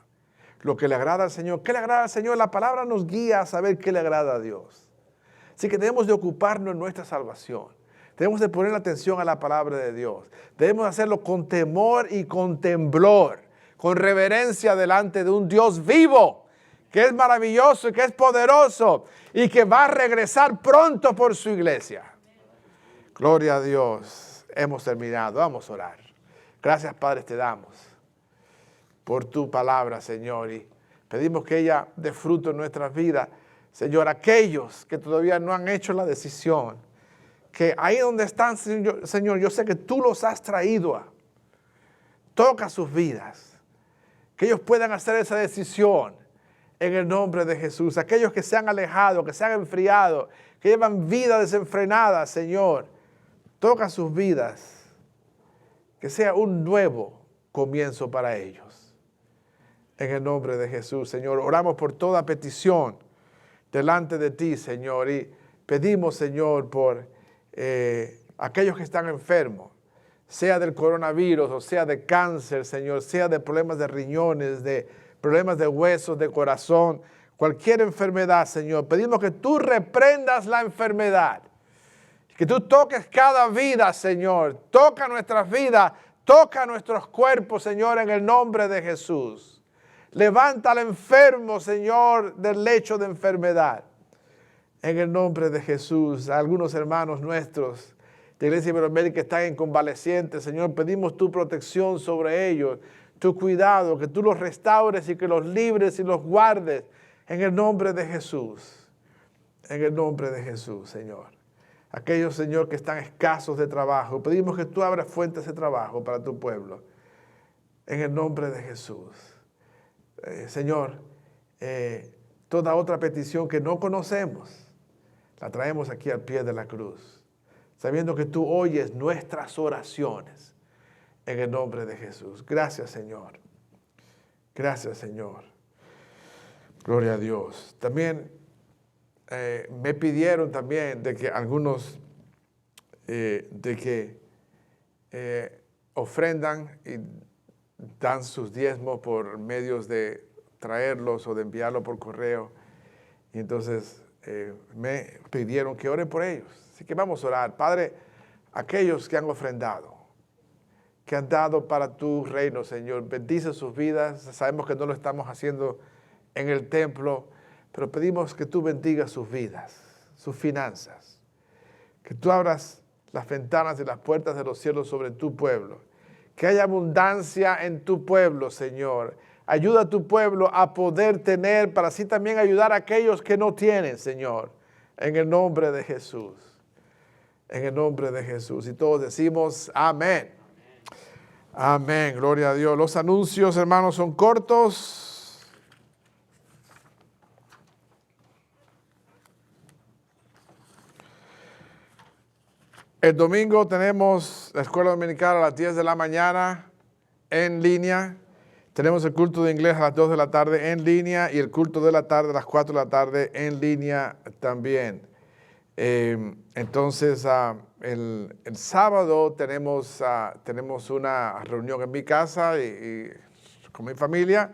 Lo que le agrada al Señor. ¿Qué le agrada al Señor? La palabra nos guía a saber qué le agrada a Dios. Así que debemos de ocuparnos en nuestra salvación. Debemos de poner atención a la palabra de Dios. Debemos hacerlo con temor y con temblor, con reverencia delante de un Dios vivo, que es maravilloso y que es poderoso y que va a regresar pronto por su iglesia. Gloria a Dios. Hemos terminado. Vamos a orar. Gracias, Padre, te damos por tu palabra, Señor, y pedimos que ella dé fruto en nuestras vidas. Señor, aquellos que todavía no han hecho la decisión, que ahí donde están, Señor, yo sé que tú los has traído. Toca sus vidas, que ellos puedan hacer esa decisión en el nombre de Jesús. Aquellos que se han alejado, que se han enfriado, que llevan vida desenfrenada, Señor, toca sus vidas, que sea un nuevo comienzo para ellos. En el nombre de Jesús, Señor, oramos por toda petición delante de ti, Señor, y pedimos, Señor, por aquellos que están enfermos, sea del coronavirus o sea de cáncer, Señor, sea de problemas de riñones, de problemas de huesos, de corazón, cualquier enfermedad, Señor. Pedimos que tú reprendas la enfermedad, que tú toques cada vida, Señor. Toca nuestras vidas, toca nuestros cuerpos, Señor, en el nombre de Jesús. Levanta al enfermo, Señor, del lecho de enfermedad. En el nombre de Jesús, a algunos hermanos nuestros de Iglesia Iberoamérica que están en convalecientes, Señor, pedimos tu protección sobre ellos, tu cuidado, que tú los restaures y que los libres y los guardes en el nombre de Jesús. En el nombre de Jesús, Señor. Aquellos, Señor, que están escasos de trabajo, pedimos que tú abras fuentes de trabajo para tu pueblo. En el nombre de Jesús. Señor, toda otra petición que no conocemos, la traemos aquí al pie de la cruz, sabiendo que tú oyes nuestras oraciones en el nombre de Jesús. Gracias, Señor. Gracias, Señor. Gloria a Dios. También me pidieron también de que algunos ofrendan y dan sus diezmos por medios de traerlos o de enviarlo por correo. Y entonces me pidieron que ore por ellos. Así que vamos a orar. Padre, aquellos que han ofrendado, que han dado para tu reino, Señor, bendice sus vidas. Sabemos que no lo estamos haciendo en el templo, pero pedimos que tú bendigas sus vidas, sus finanzas. Que tú abras las ventanas y las puertas de los cielos sobre tu pueblo. Que haya abundancia en tu pueblo, Señor. Ayuda a tu pueblo a poder tener, para así también ayudar a aquellos que no tienen, Señor. En el nombre de Jesús. En el nombre de Jesús. Y todos decimos amén. Amén. Gloria a Dios. Los anuncios, hermanos, son cortos. El domingo tenemos la escuela dominical a las 10 de la mañana en línea. Tenemos el culto de inglés a las 2 de la tarde en línea y el culto de la tarde a las 4 de la tarde en línea también. Entonces, el sábado tenemos una reunión en mi casa y con mi familia,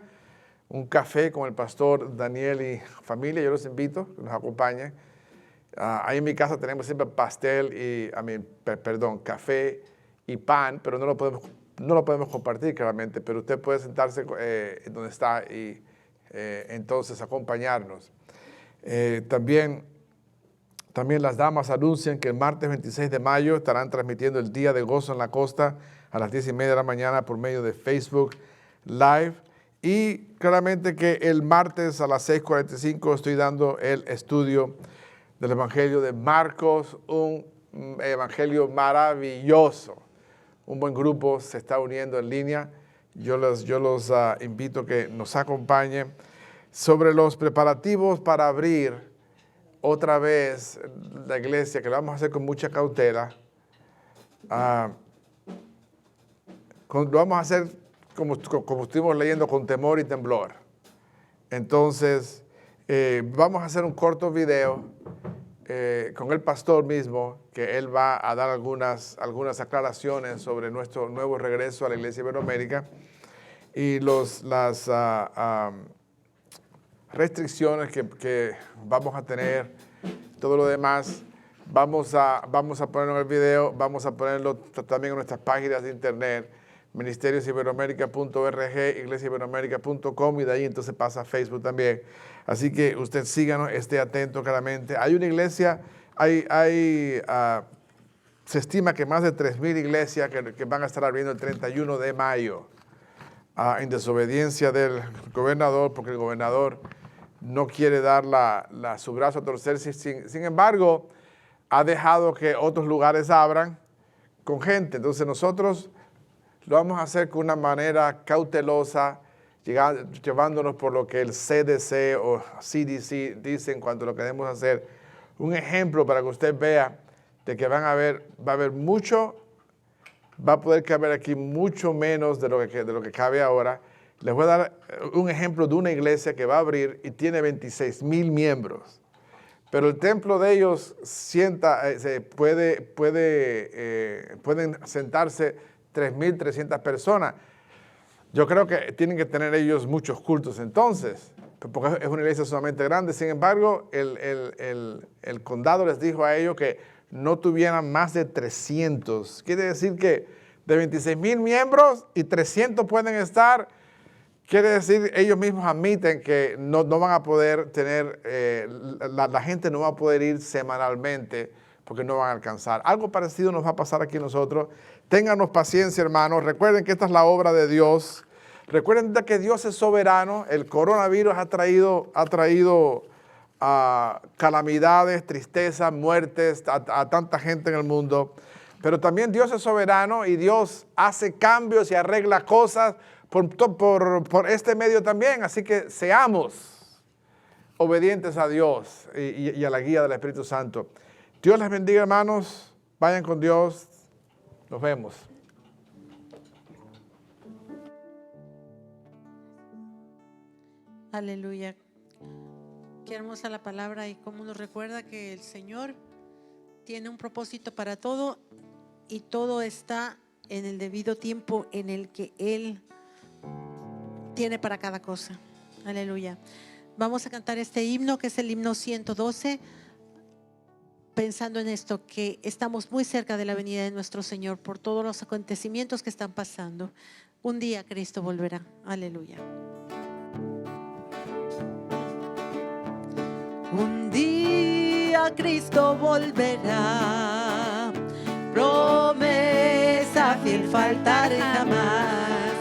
un café con el pastor Daniel y familia. Yo los invito a que nos acompañen. Ahí en mi casa tenemos siempre pastel café y pan, pero no lo podemos compartir claramente, pero usted puede sentarse donde está y entonces acompañarnos. También las damas anuncian que el martes 26 de mayo estarán transmitiendo el Día de Gozo en la Costa a las 10:30 de la mañana por medio de Facebook Live. Y claramente que el martes a las 6:45 estoy dando el estudio del Evangelio de Marcos, un evangelio maravilloso. Un buen grupo se está uniendo en línea. Yo los invito a que nos acompañen sobre los preparativos para abrir otra vez la iglesia, que lo vamos a hacer con mucha cautela. Lo vamos a hacer como estuvimos leyendo, con temor y temblor. Entonces, Vamos a hacer un corto video con el pastor mismo, que él va a dar algunas aclaraciones sobre nuestro nuevo regreso a la Iglesia Iberoamérica y las restricciones que vamos a tener, todo lo demás. Vamos a ponerlo en el video, vamos a ponerlo también en nuestras páginas de internet, ministeriosiberoamerica.org, iglesiaiberoamerica.com, y de ahí entonces pasa a Facebook también. Así que usted síganos, esté atento claramente. Hay una iglesia, se estima que más de 3,000 iglesias que van a estar abriendo el 31 de mayo, en desobediencia del gobernador, porque el gobernador no quiere dar su brazo a torcer. Sin embargo, ha dejado que otros lugares abran con gente. Entonces nosotros lo vamos a hacer con una manera cautelosa, llevándonos por lo que el CDC o CDC dice en cuanto a lo que debemos hacer. Un ejemplo para que usted vea de que va a haber mucho, va a poder caber aquí mucho menos de lo que cabe ahora. Les voy a dar un ejemplo de una iglesia que va a abrir y tiene 26,000 miembros. Pero el templo de ellos pueden sentarse 3,300 personas. Yo creo que tienen que tener ellos muchos cultos entonces, porque es una iglesia sumamente grande. Sin embargo, el condado les dijo a ellos que no tuvieran más de 300. Quiere decir que de 26,000 miembros y 300 pueden estar. Quiere decir, ellos mismos admiten que no van a poder tener, la gente no va a poder ir semanalmente porque no van a alcanzar. Algo parecido nos va a pasar aquí nosotros. Ténganos paciencia, hermanos. Recuerden que esta es la obra de Dios. Recuerden que Dios es soberano. El coronavirus ha traído calamidades, tristezas, muertes a tanta gente en el mundo. Pero también Dios es soberano y Dios hace cambios y arregla cosas por este medio también. Así que seamos obedientes a Dios y a la guía del Espíritu Santo. Dios les bendiga, hermanos. Vayan con Dios. Nos vemos. Aleluya. Qué hermosa la palabra y cómo nos recuerda que el Señor tiene un propósito para todo y todo está en el debido tiempo en el que Él tiene para cada cosa. Aleluya. Vamos a cantar este himno que es el himno 112, pensando en esto, que estamos muy cerca de la venida de nuestro Señor por todos los acontecimientos que están pasando. Un día Cristo volverá. Aleluya. Un día Cristo volverá, promesa fiel faltar jamás.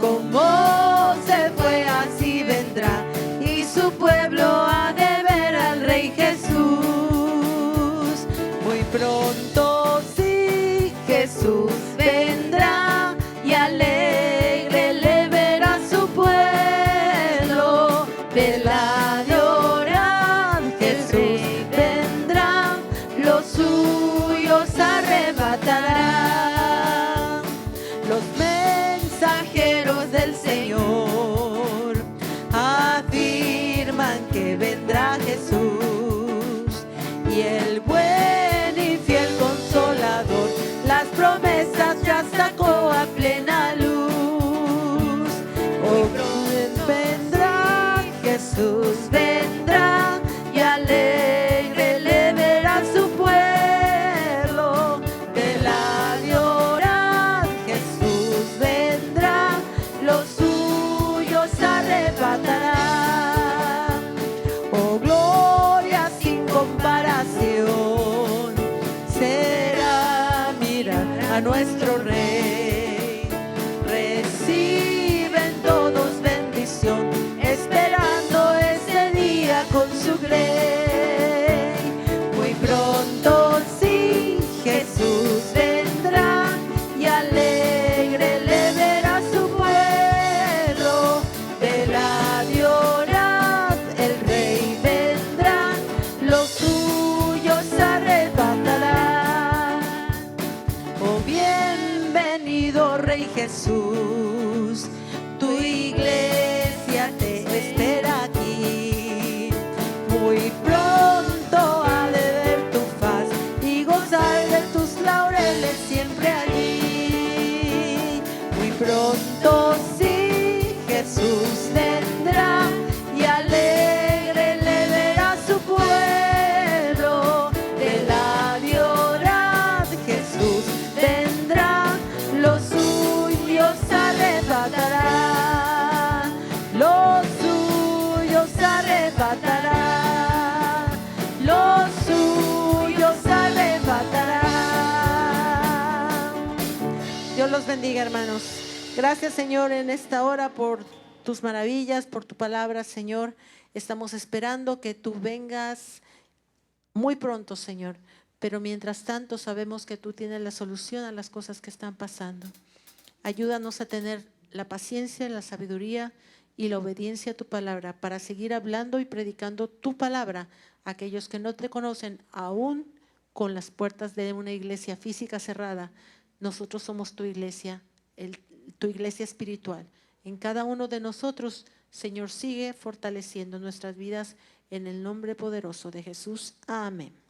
Como se fue así vendrá, y su pueblo ha de ver al Rey Jesús. Muy pronto sí Jesús vendrá, y alegre le verá su pueblo. Velad y orad, Jesús vendrá, los suyos arrebatará. Los mensajeros del Señor afirman que vendrá Jesús, y el buen y fiel consolador las promesas ya sacó a plena luz. Hoy vendrá Jesús, vendrá, y alegre le verá su pueblo. Velad y orad, Jesús vendrá, los suyos arrebatará. Oh, gloria sin comparación será mirar a nuestro Rey. Reciben todos bendición, esperando ese día con su grey. Muy pronto sí Jesús vendrá, y alegre le verá su pueblo. Velad y orad, el Rey vendrá, los suyos arrebatará. Oh, bienvenido Rey Jesús, tu iglesia te espera aquí. Muy pronto ha de ver tu faz y gozar de tus laureles siempre allí. Muy pronto sí, Jesús vendrá y alegre le verá su pueblo. De la orad Jesús vendrá, los suyos arrebatará, los suyos arrebatará, los suyos arrebatará. Dios los bendiga, hermanos. Gracias, Señor, en esta hora por tus maravillas, por tu palabra, Señor. Estamos esperando que tú vengas muy pronto, Señor. Pero mientras tanto sabemos que tú tienes la solución a las cosas que están pasando. Ayúdanos a tener la paciencia, la sabiduría y la obediencia a tu palabra para seguir hablando y predicando tu palabra a aquellos que no te conocen, aún con las puertas de una iglesia física cerrada. Nosotros somos tu iglesia, tu iglesia espiritual. En cada uno de nosotros, Señor, sigue fortaleciendo nuestras vidas en el nombre poderoso de Jesús. Amén.